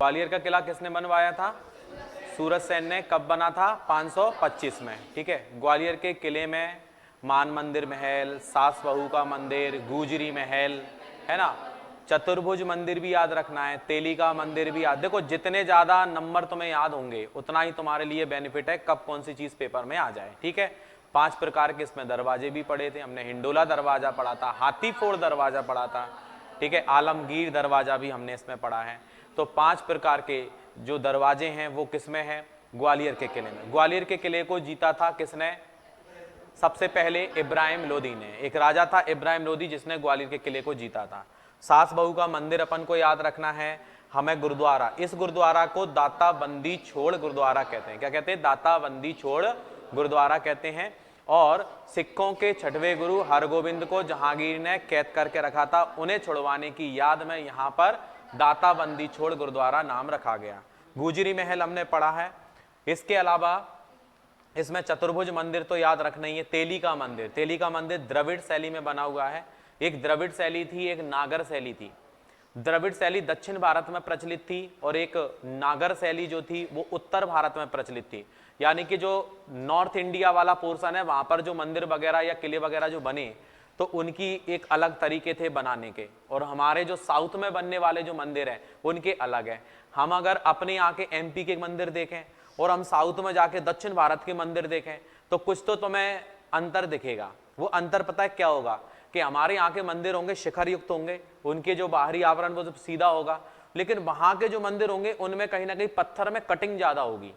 ग्वालियर का किला किसने बनवाया था? सूरज सेन ने। कब बना था? 525 में। ठीक है, ग्वालियर के किले में मान मंदिर महल, सास बहू का मंदिर, गुजरी महल, है ना, चतुर्भुज मंदिर भी याद रखना है, तेली का मंदिर भी याद। देखो जितने ज्यादा नंबर तुम्हें याद होंगे उतना ही तुम्हारे लिए बेनिफिट है कब कौन सी चीज पेपर में आ जाए। ठीक है, 5 प्रकार के इसमें दरवाजे भी पढ़े थे हमने। हिंडोला दरवाजा पढ़ा था, हाथी फोड़ दरवाजा पढ़ा था, ठीक है, आलमगीर दरवाजा भी हमने इसमें पढ़ा है। तो 5 प्रकार के जो दरवाजे हैं वो किसमें हैं? ग्वालियर के किले में। ग्वालियर के किले को जीता था किसने? सबसे पहले इब्राहिम लोदी ने। एक राजा था इब्राहिम लोदी जिसने ग्वालियर के किले को जीता था। सास बहू का मंदिर अपन को याद रखना है हमें। गुरुद्वारा, इस गुरुद्वारा को दाता बंदी छोड़ गुरुद्वारा कहते हैं। क्या कहते हैं? दाता बंदी छोड़ गुरुद्वारा कहते हैं। और सिखों के 6वें गुरु हरगोबिंद को जहांगीर ने कैद करके रखा था, उन्हें छुड़वाने की याद में यहाँ पर दाता बंदी छोड़ गुरुद्वारा नाम रखा गया। गुजरी महल हमने पढ़ा है। इसके अलावा इसमें चतुर्भुज मंदिर तो याद रखना ही है। तेली का मंदिर, तेली का मंदिर द्रविड़ शैली में बना हुआ है। एक द्रविड़ शैली थी, एक नागर शैली थी। द्रविड़ शैली दक्षिण भारत में प्रचलित थी और एक नागर शैली जो थी वो उत्तर भारत में प्रचलित थी। यानी कि जो नॉर्थ इंडिया वाला पोर्शन है वहां पर जो मंदिर वगैरह या किले वगैरह जो बने तो उनकी एक अलग तरीके थे बनाने के, और हमारे जो साउथ में बनने वाले जो मंदिर हैं उनके अलग है। हम अगर अपने यहाँ के एमपी के मंदिर देखें और हम साउथ में जाके दक्षिण भारत के मंदिर देखें तो कुछ तो तुम्हें अंतर दिखेगा। वो अंतर पता है क्या होगा? कि हमारे यहाँ के मंदिर होंगे शिखर युक्त होंगे, उनके जो बाहरी आवरण वो सीधा होगा, लेकिन वहां के जो मंदिर होंगे उनमें कहीं ना कहीं पत्थर में कटिंग ज्यादा होगी।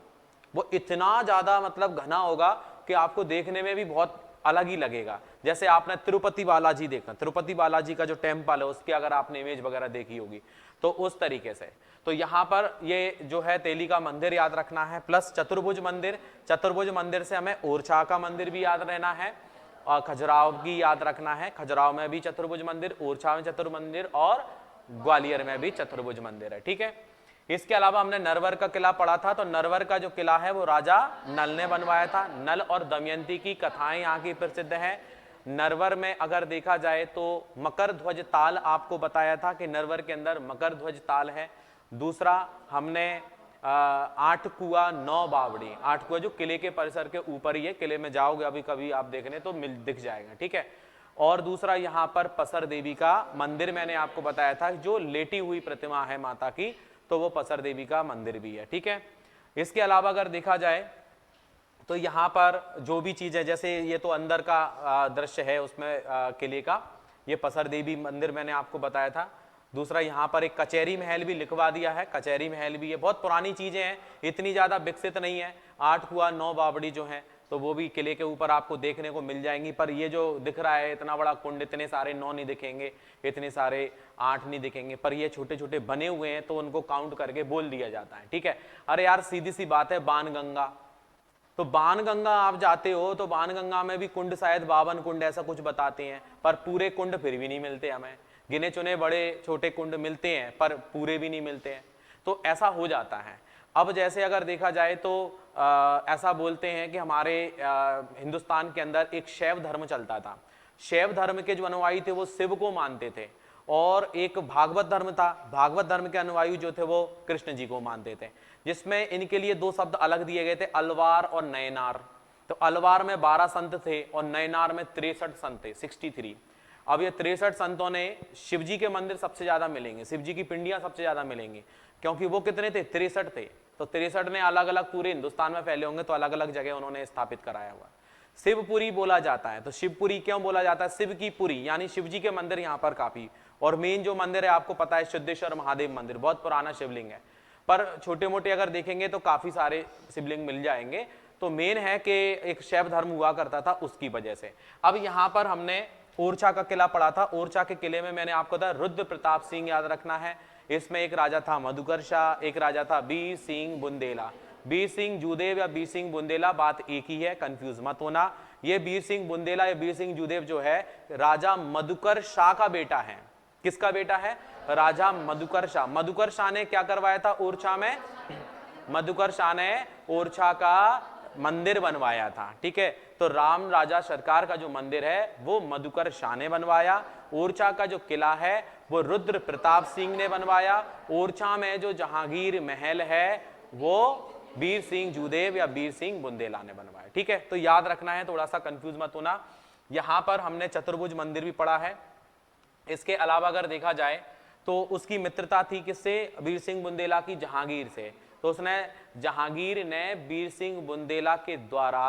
वो इतना ज्यादा मतलब घना होगा कि आपको देखने में भी बहुत अलग ही लगेगा। जैसे आपने तिरुपति बालाजी देखा, तिरुपति बालाजी का जो टेम्पल है उसकी अगर आपने इमेज वगैरह देखी होगी तो उस तरीके से। तो यहाँ पर ये जो है तेली का मंदिर याद रखना है, प्लस चतुर्भुज मंदिर। चतुर्भुज मंदिर से हमें ओरछा का मंदिर भी याद रहना है और खजुराहो की याद रखना है। खजुराहो में भी चतुर्भुज मंदिर, ओरछा में चतुर्भुज मंदिर और ग्वालियर में भी चतुर्भुज मंदिर है। ठीक है, इसके अलावा हमने नरवर का किला पढ़ा था। तो नरवर का जो किला है वो राजा नल ने बनवाया था। नल और दमयंती की कथाएं यहाँ की प्रसिद्ध है। नरवर में अगर देखा जाए तो मकर ध्वज ताल आपको बताया था कि नरवर के अंदर मकर ध्वज ताल है। दूसरा हमने 8 कुआ 9 बावड़ी, 8 कुआ जो किले के परिसर के ऊपर ही है, किले में जाओगे अभी कभी आप देखने तो दिख जाएगा। ठीक है, और दूसरा यहाँ पर पसर देवी का मंदिर मैंने आपको बताया था, जो लेटी हुई प्रतिमा है माता की, तो वो पसर देवी का मंदिर भी है। ठीक है, इसके अलावा अगर देखा जाए तो यहाँ पर जो भी चीज है, जैसे ये तो अंदर का दृश्य है उसमें किले का, ये पसर देवी मंदिर मैंने आपको बताया था। दूसरा यहाँ पर एक कचहरी महल भी लिखवा दिया है। कचहरी महल भी, ये बहुत पुरानी चीजें हैं, इतनी ज्यादा विकसित नहीं है। 8 कुआ 9 बावड़ी जो है तो वो भी किले के ऊपर आपको देखने को मिल जाएंगी। पर ये जो दिख रहा है इतना बड़ा कुंड, इतने सारे 9 नहीं दिखेंगे, इतने सारे 8 नहीं दिखेंगे, पर ये छोटे छोटे बने हुए हैं तो उनको काउंट करके बोल दिया जाता है। ठीक है, अरे यार सीधी सी बात है, बाणगंगा, तो बाणगंगा आप जाते हो तो बाणगंगा में भी कुंड शायद 52 कुंड ऐसा कुछ बताते हैं, पर पूरे कुंड फिर भी नहीं मिलते हमें। गिने चुने बड़े छोटे कुंड मिलते हैं पर पूरे भी नहीं मिलते हैं, तो ऐसा हो जाता है। अब जैसे अगर देखा जाए तो ऐसा बोलते हैं कि हमारे हिंदुस्तान के अंदर एक शैव धर्म चलता था। शैव धर्म के जो अनुयायी थे वो शिव को मानते थे, और एक भागवत धर्म था, भागवत धर्म के अनुयायी जो थे वो कृष्ण जी को मानते थे, जिसमें इनके लिए 2 शब्द अलग दिए गए थे, अलवार और नयनार। तो अलवार में 12 संत थे और नयनार में 63 संत थे, 63। अब ये 63 संतों ने, शिवजी के मंदिर सबसे ज्यादा मिलेंगे, शिवजी की पिंडियां सबसे ज्यादा मिलेंगी, क्योंकि वो कितने थे? 63 थे। तो 63 ने अलग अलग पूरे हिंदुस्तान में फैले होंगे, तो अलग अलग जगह उन्होंने स्थापित कराया हुआ। शिवपुरी बोला जाता है, तो शिवपुरी क्यों बोला जाता है? शिव की पुरी, यानी शिवजी के मंदिर यहाँ पर काफी। और मेन जो मंदिर है आपको पता है सिद्धेश्वर महादेव मंदिर, बहुत पुराना शिवलिंग है, पर छोटे मोटे अगर देखेंगे तो काफी सारे शिवलिंग मिल जाएंगे। तो मेन है कि एक शैव धर्म हुआ करता था उसकी वजह से। अब यहाँ पर हमने ओरछा का किला पढ़ा था। ओरछा के किले में मैंने आपको बताया रुद्र प्रताप सिंह याद रखना है। इसमें एक राजा था मधुकर शाह, एक राजा था बीर सिंह बुंदेला। बीर सिंह जूदेव या बीर सिंह बुंदेला बात एक ही है, कंफ्यूज मत होना। ये बीर सिंह बुंदेला या बीर सिंह जूदेव जो है राजा मधुकर शाह का बेटा है। किसका बेटा है? राजा मधुकर शाह। मधुकर शाह ने क्या करवाया था ओरछा में? मधुकर शाह ने ओरछा का मंदिर बनवाया था, ठीक है। तो राम राजा सरकार का जो मंदिर है वो मधुकर शाह ने बनवाया। ओरछा का जो किला है वो रुद्र प्रताप सिंह ने बनवाया। ओरछा में जो जहांगीर महल है वो वीर सिंह जूदेव या वीर सिंह बुंदेला ने बनवाया, ठीक है। तो याद रखना है, थोड़ा सा कंफ्यूज मत होना। यहां पर हमने चतुर्भुज मंदिर भी पढ़ा है। इसके अलावा अगर देखा जाए तो उसकी मित्रता थी किससे? वीर सिंह बुंदेला की जहांगीर से। तो उसने जहांगीर ने वीर सिंह बुंदेला के द्वारा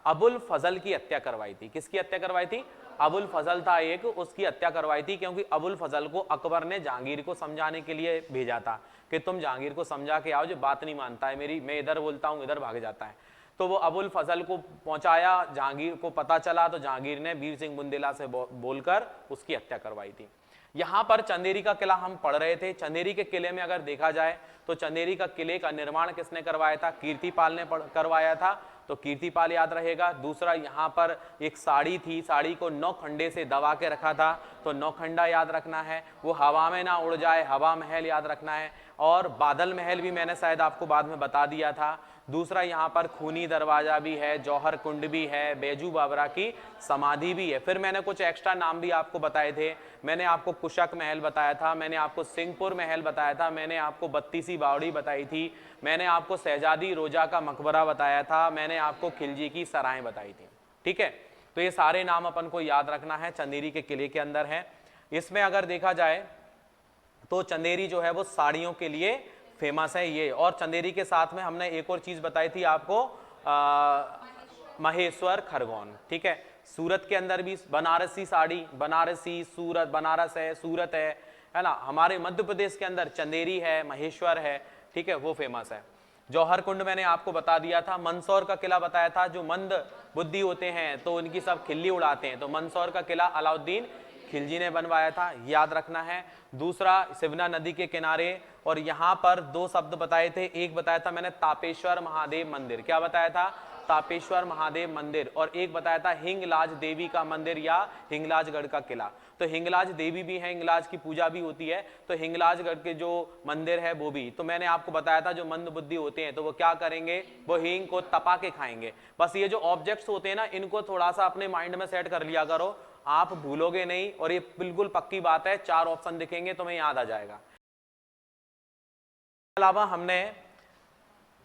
अबुल फजल की हत्या करवाई थी। किसकी हत्या करवाई थी? अबुल फजल था एक, उसकी हत्या करवाई थी, क्योंकि अबुल फजल को अकबर ने जहांगीर को समझाने के लिए भेजा था कि तुम जहांगीर को समझा के आओ, जो बात नहीं मानता है मेरी, मैं इधर बोलता हूं इधर भाग जाता है। तो वो अबुल फजल को पहुंचाया, जहांगीर को पता चला तो जहांगीर ने वीर सिंह बुंदेला से बोलकर उसकी हत्या करवाई थी। यहां पर चंदेरी का किला हम पढ़ रहे थे। चंदेरी के किले में अगर देखा जाए तो चंदेरी का किले का निर्माण किसने करवाया था? कीर्तिपाल ने करवाया था, तो कीर्तिपाल याद रहेगा। दूसरा, यहां पर एक साड़ी थी, साड़ी को 9 खंडे से दबा के रखा था, तो 9 खंडा याद रखना है, वो हवा में ना उड़ जाए, हवा महल याद रखना है। और बादल महल भी मैंने शायद आपको बाद में बता दिया था। दूसरा, यहाँ पर खूनी दरवाजा भी है, जौहर कुंड भी है, बैजू बावरा की समाधि भी है। फिर मैंने कुछ एक्स्ट्रा नाम भी आपको बताए थे। मैंने आपको कुशक महल बताया था, मैंने आपको सिंहपुर महल बताया था, मैंने आपको बत्तीसी बावड़ी बताई थी, मैंने आपको शहजादी रोजा का मकबरा बताया था, मैंने आपको खिलजी की सराय बताई थी, ठीक है। तो ये सारे नाम अपन को याद रखना है, चंदेरी के किले के अंदर है। इसमें अगर देखा जाए तो चंदेरी जो है वो साड़ियों के लिए फेमस है ये। और चंदेरी के साथ में हमने एक और चीज बताई थी आपको, महेश्वर खरगोन, ठीक है। सूरत के अंदर भी बनारसी साड़ी, बनारसी सूरत, बनारस है, सूरत है ना। हमारे मध्य प्रदेश के अंदर चंदेरी है, महेश्वर है, ठीक है, वो फेमस है। जौहर कुंड मैंने आपको बता दिया था। मंदसौर का किला बताया था, जो मंद बुद्धि होते हैं तो उनकी सब खिल्ली उड़ाते हैं, तो मंदसौर का किला अलाउद्दीन खिलजी ने बनवाया था, याद रखना है। दूसरा, सिवना नदी के किनारे, और यहां पर 2 शब्द बताए थे। एक बताया था मैंने तापेश्वर महादेव मंदिर, क्या बताया था? तापेश्वर महादेव मंदिर। और एक बताया था हिंगलाज देवी का मंदिर या हिंगलाजगढ़ का किला। तो हिंगलाज देवी भी है, हिंगलाज की पूजा भी होती है, तो हिंगलाजगढ़ के जो मंदिर है वो भी। तो मैंने आपको बताया था जो मंद बुद्धि होते हैं तो वो क्या करेंगे? वो हींग को तपा के खाएंगे। बस ये जो ऑब्जेक्ट्स होते हैं ना, इनको थोड़ा सा अपने माइंड में सेट कर लिया करो, आप भूलोगे नहीं। और ये बिल्कुल पक्की बात है, 4 ऑप्शन दिखेंगे तुम्हें याद आ जाएगा। अलावा हमने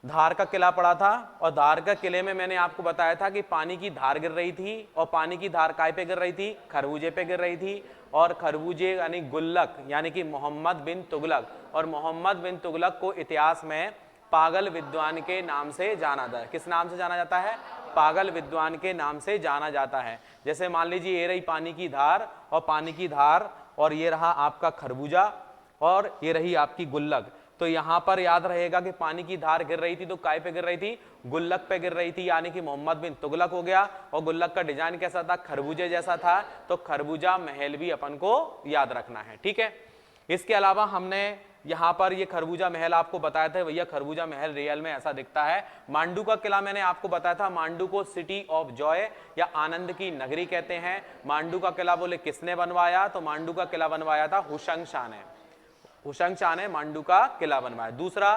धार का किला पढ़ा था, और धार का किले में मैंने आपको बताया था कि पानी की धार गिर रही थी, और पानी की धार काय पे गिर रही थी? खरबूजे पे गिर रही थी। और खरबूजे यानी गुल्लक, यानी कि मोहम्मद बिन तुगलक, और मोहम्मद बिन तुगलक को इतिहास में पागल विद्वान के नाम से जाना जाता है। किस नाम से जाना जाता है? पागल विद्वान के नाम से जाना जाता है। जैसे मान लीजिए ये रही पानी की धार, और पानी की धार, और ये रहा आपका खरबूजा, और ये रही आपकी गुल्लक। तो यहां पर याद रहेगा कि पानी की धार गिर रही थी तो काय पे गिर रही थी? गुल्लक पे गिर रही थी, यानी कि मोहम्मद बिन तुगलक हो गया। और गुल्लक का डिजाइन कैसा था? खरबूजे जैसा था, तो खरबूजा महल भी अपन को याद रखना है, ठीक है। इसके अलावा हमने यहाँ पर ये खरबूजा महल आपको बताया था, भैया खरबूजा महल रियल में ऐसा दिखता है। मांडू का किला मैंने आपको बताया था, मांडू को सिटी ऑफ जॉय या आनंद की नगरी कहते हैं। मांडू का किला बोले किसने बनवाया? तो मांडू का किला बनवाया था हुशंग शाह ने। हुशंग शाह ने मांडू का किला बनवाया। दूसरा,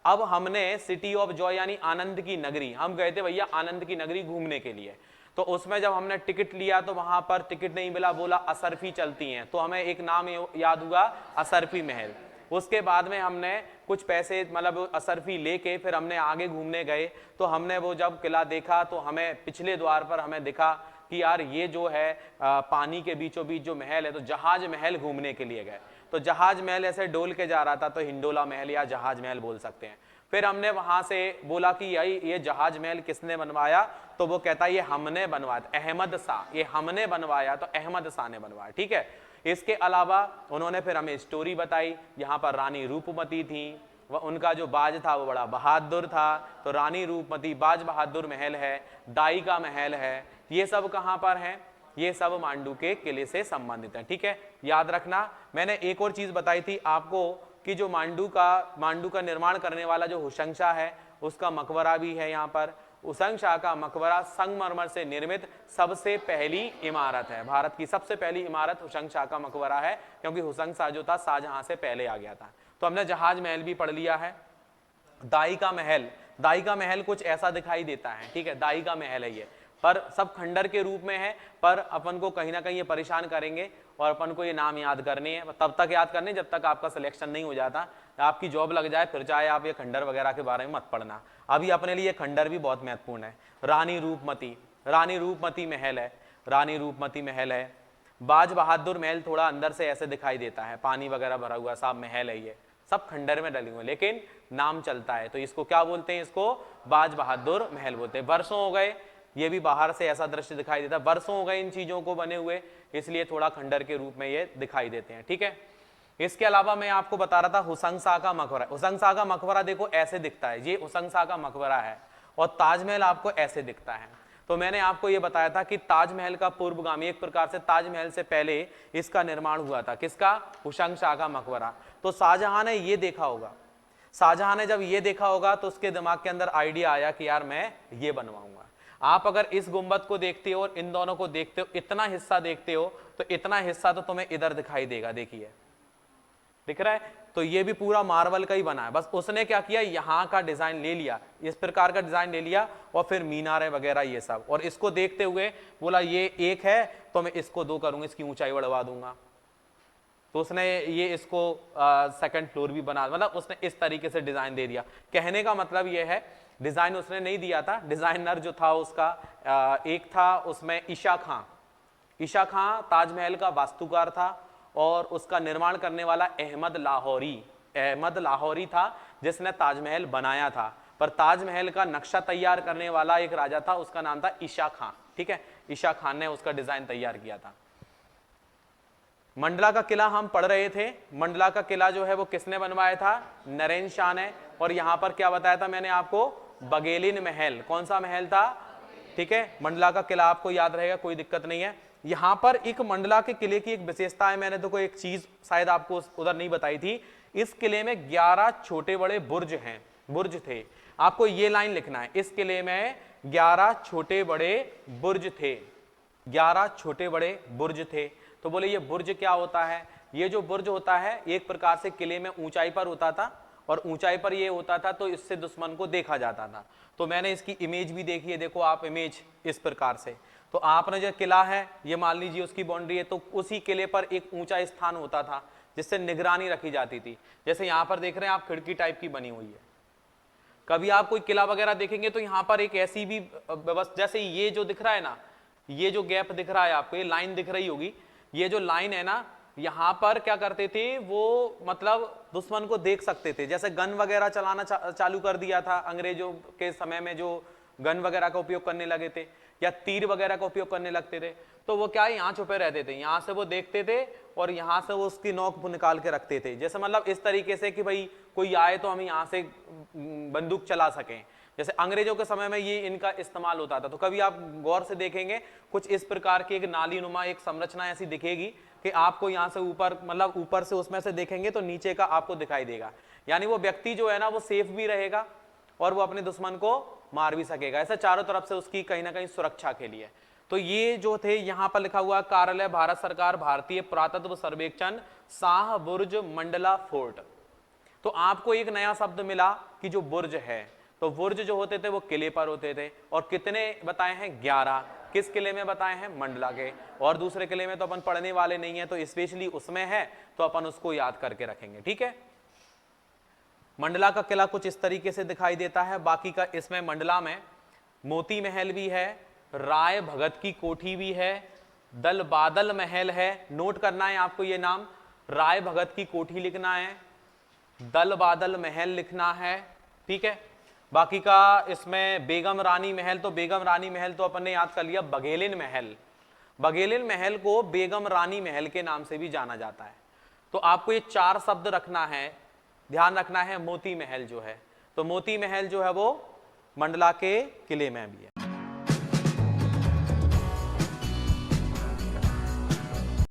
अब हमने सिटी ऑफ जॉय यानी आनंद की नगरी, हम गए थे भैया आनंद की नगरी घूमने के लिए, तो उसमें जब हमने टिकट लिया तो वहां पर टिकट नहीं मिला, बोला असरफी चलती हैं, तो हमें एक नाम याद हुआ, असरफी महल। उसके बाद में हमने कुछ पैसे मतलब असरफी लेके फिर हमने आगे घूमने गए, तो हमने वो जब किला देखा तो हमें पिछले द्वार पर हमें दिखा कि यार ये जो है पानी के बीचों बीच जो महल है, तो जहाज महल घूमने के लिए गए, तो जहाज महल ऐसे डोल के जा रहा था, तो हिंडोला महल या जहाज महल बोल सकते हैं। फिर हमने वहां से बोला कि ये जहाज महल किसने बनवाया? तो वो कहता ये हमने बनवाया, अहमद शाह, ये हमने बनवाया, तो अहमद शाह ने बनवाया, ठीक है। इसके अलावा उन्होंने फिर हमें स्टोरी बताई, यहाँ पर रानी रूपमती थी, वह उनका जो बाज था वो बड़ा बहादुर था, तो रानी रूपमती बाज बहादुर महल है, दाई का महल है, ये सब कहाँ पर है? ये सब मांडू के किले से संबंधित है, ठीक है, याद रखना। मैंने एक और चीज बताई थी आपको कि जो मांडू का निर्माण करने वाला जो हुशंग शाह है, उसका मकबरा भी है यहाँ पर। हुशंग शाह का मकबरा संगमरमर से निर्मित सबसे पहली इमारत है, भारत की सबसे पहली इमारत हुशंग शाह का मकबरा है, क्योंकि हुशंग शाह जो था शाहजहां से पहले आ गया था। तो हमने जहाज महल भी पढ़ लिया है। दाई का महल, दाई का महल कुछ ऐसा दिखाई देता है, ठीक है, दाई का महल है ये, पर सब खंडर के रूप में है, पर अपन को कहीं ना कहीं ये परेशान करेंगे और अपन को ये नाम याद करने हैं, तब तक याद करने जब तक आपका सिलेक्शन नहीं हो जाता, आपकी जॉब लग जाए, फिर चाहे आप ये खंडर वगैरह के बारे में मत पढ़ना। अभी अपने लिए खंडर भी बहुत महत्वपूर्ण है। रानी रूपमती, रानी रूपमती महल है, रानी रूपमती महल है। बाज बहादुर महल थोड़ा अंदर से ऐसे दिखाई देता है, पानी वगैरह भरा हुआ साहब महल है, ये सब खंडर में डले हुए लेकिन नाम चलता है, तो इसको क्या बोलते हैं, इसको बाज बहादुर महल बोलते हैं। वर्षों हो गए, ये भी बाहर से ऐसा दृश्य दिखाई देता है, वर्षों हो गए इन चीजों को बने हुए, इसलिए थोड़ा खंडर के रूप में ये दिखाई देते हैं, ठीक है। इसके अलावा मैं आपको बता रहा था हुसंग शाह का मकबरा। हुसंग शाह का मकबरा देखो ऐसे दिखता है, ये हुसंग शाह का मकबरा है, और ताजमहल आपको ऐसे दिखता है। तो मैंने आपको ये बताया था कि ताजमहल का पूर्वगामी, एक प्रकार से ताजमहल से पहले इसका निर्माण हुआ था, किसका, हुसंग शाह का मकबरा। तो शाहजहां ने ये देखा होगा, शाहजहां ने जब ये देखा होगा तो उसके दिमाग के अंदर आइडिया आया कि यार मैं ये बनवाऊंगा। आप अगर इस गुंबद को देखते हो और इन दोनों को देखते हो, इतना हिस्सा देखते हो, तो इतना हिस्सा तो तुम्हें इधर दिखाई देगा, देखिए दिख रहा है, तो ये भी पूरा मार्बल का ही बना है। बस उसने क्या किया, यहाँ का डिजाइन ले लिया, इस प्रकार का डिजाइन ले लिया, और फिर मीनारें वगैरह ये सब, और इसको देखते हुए बोला ये एक है तो मैं इसको दो करूंगा, इसकी ऊंचाई बढ़वा दूंगा। तो उसने ये इसको सेकंड फ्लोर भी बना, मतलब उसने इस तरीके से डिजाइन दे दिया। कहने का मतलब ये है, डिजाइन उसने नहीं दिया था, डिजाइनर जो था उसका एक था उसमें ईशा खां। ईशा खां ताजमहल का वास्तुकार था, और उसका निर्माण करने वाला अहमद लाहौरी था, जिसने ताजमहल बनाया था। पर ताजमहल का नक्शा तैयार करने वाला एक राजा था, उसका नाम था ईशा खां, ठीक है, ईशा खान ने उसका डिजाइन तैयार किया था। मंडला का किला हम पढ़ रहे थे, मंडला का किला जो है वो किसने बनवाया था, नरेंद्र शाह ने। और यहां पर क्या बताया था मैंने आपको, बघेलिन महल, कौन सा महल था, ठीक है, मंडला का किला आपको याद रहेगा, कोई दिक्कत नहीं है। यहां पर एक मंडला के किले की एक विशेषता है, मैंने तो कोई एक चीज शायद आपको उधर नहीं बताई थी, इस किले में 11 छोटे बड़े बुर्ज हैं, बुर्ज थे। आपको ये लाइन लिखना है, इस किले में 11 छोटे बड़े बुर्ज थे, 11 छोटे बड़े बुर्ज थे। तो बोले ये बुर्ज क्या होता है, ये जो बुर्ज होता है एक प्रकार से किले में ऊंचाई पर होता था, और ऊंचाई पर ये होता था तो इससे दुश्मन को देखा जाता था। तो मैंने इसकी इमेज भी देखी है, देखो आप इमेज इस प्रकार से। तो आपने जो किला है ये मान लीजिए उसकी बाउंड्री है, तो उसी किले पर एक ऊंचा स्थान होता था जिससे निगरानी रखी जाती थी। जैसे यहाँ पर देख रहे हैं आप, खिड़की टाइप की बनी हुई है। कभी आप कोई किला वगैरह देखेंगे तो यहाँ पर एक ऐसी भी व्यवस्था, जैसे ये जो दिख रहा है ना, ये जो गैप दिख रहा है आपको, ये लाइन दिख रही होगी, ये जो लाइन है ना, यहाँ पर क्या करते थे वो, मतलब दुश्मन को देख सकते थे। जैसे गन वगैरह चलाना चालू कर दिया था अंग्रेजों के समय में, जो गन वगैरह का उपयोग करने लगे थे या तीर वगैरह का उपयोग करने लगते थे, तो वो क्या है, यहाँ छुपे रहते थे, यहाँ से वो देखते थे और यहाँ से वो उसकी नोक निकाल के रखते थे। जैसे मतलब इस तरीके से कि भाई कोई आए तो हम यहाँ से बंदूक चला सकें। जैसे अंग्रेजों के समय में ये इनका इस्तेमाल होता था। तो कभी आप गौर से देखेंगे कुछ इस प्रकार की एक नाली नुमा एक संरचना ऐसी दिखेगी कि आपको यहाँ से ऊपर, मतलब ऊपर से उसमें से देखेंगे तो नीचे का आपको दिखाई देगा। यानी वो व्यक्ति जो है ना वो सेफ भी रहेगा और वो अपने दुश्मन को मार भी सकेगा, ऐसा चारों तरफ से उसकी कहीं ना कहीं सुरक्षा के लिए। तो ये जो थे, यहाँ पर लिखा हुआ कार्यालय भारत सरकार भारतीय पुरातत्व सर्वेक्षण शाह बुर्ज मंडला फोर्ट। तो आपको एक नया शब्द मिला कि जो बुर्ज है, तो बुर्ज जो होते थे वो किले पर होते थे, और कितने बताए हैं, 11। किस किले में बताए हैं, मंडला के। और दूसरे किले में तो अपन पढ़ने वाले नहीं है, तो स्पेशली उसमें है तो अपन उसको याद करके रखेंगे, ठीक है। मंडला का किला कुछ इस तरीके से दिखाई देता है। बाकी का इसमें मंडला में मोती महल भी है, राय भगत की कोठी भी है, दल बादल महल है। नोट करना है आपको ये नाम, राय भगत की कोठी लिखना है, दल बादल महल लिखना है, ठीक है। बाकी का इसमें बेगम रानी महल, तो बेगम रानी महल तो अपन ने याद कर लिया। बघेलिन महल, बघेलिन महल को बेगम रानी महल के नाम से भी जाना जाता है। तो आपको ये 4 शब्द रखना है, ध्यान रखना है। मोती महल जो है, तो मोती महल जो है वो मंडला के किले में भी है।